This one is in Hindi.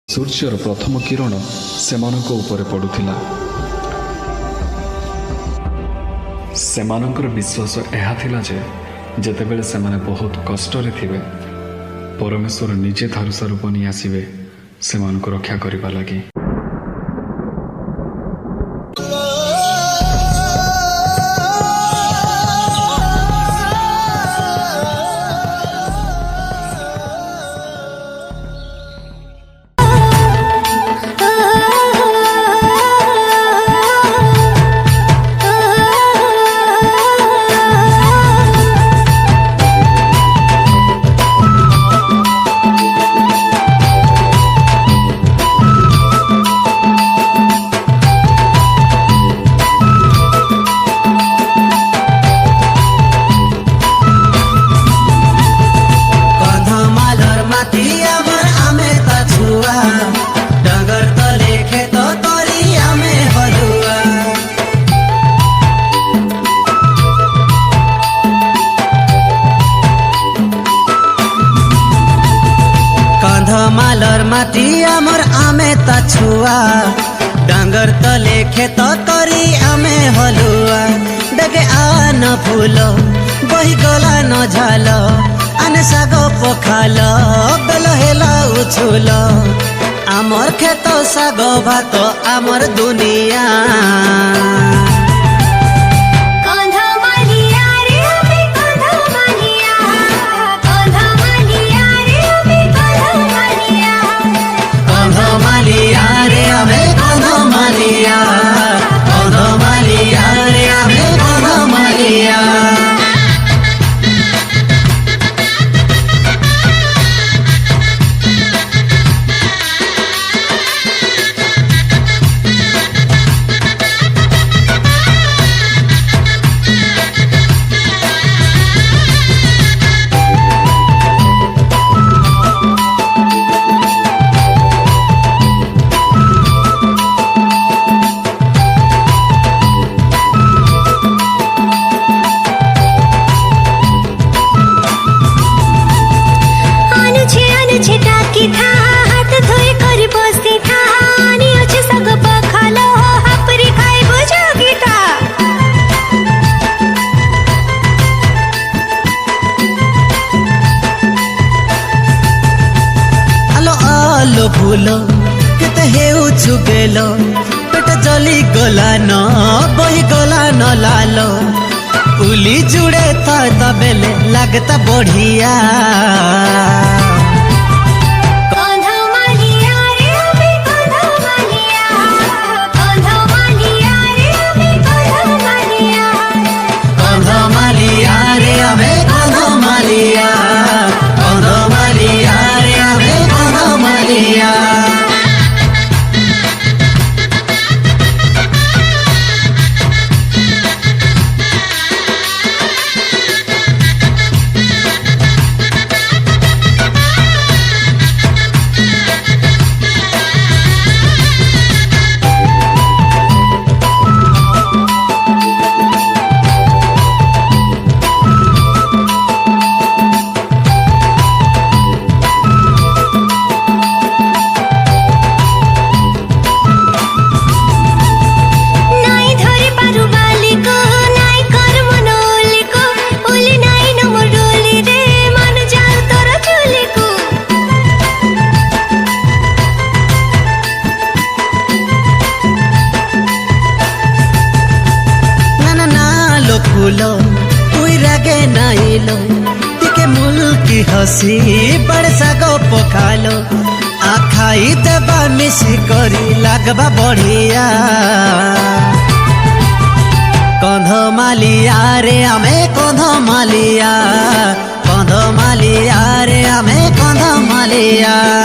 ସୂର୍ଯ୍ୟର ପ୍ରଥମ କିରଣ ସେମାନଙ୍କ ଉପରେ ପଡ଼ୁଥିଲା। ସେମାନଙ୍କର ବିଶ୍ୱାସ ଏହା ଥିଲା ଯେ ଯେତେବେଳେ ସେମାନେ ବହୁତ କଷ୍ଟରେ ଥିବେ, ପରମେଶ୍ୱର ନିଜେ ଧରୁଷା ରୂପ ନେଇ ଆସିବେ ସେମାନଙ୍କୁ ରକ୍ଷା କରିବା ଲାଗି। मालर माटी आमर आमे ता छुआ डांगर तले खेत करी आमे हलुआ डगे आन फूल बही गला न झाल आने साग पखाल बेल हेला उछुल आमर खेत साग भात आमर दुनिया। फूलो केते हेउ छुगेलो पेट जली गला न बही गला न लालो उली जुड़े था बेले लगता बढ़िया। हसी बड़ साग पखालो आखाई देबा मिसी करी लागबा बढ़िया। कंधमालिया रे आमे कंधमालिया रे आमे कंधमालिया। ଆ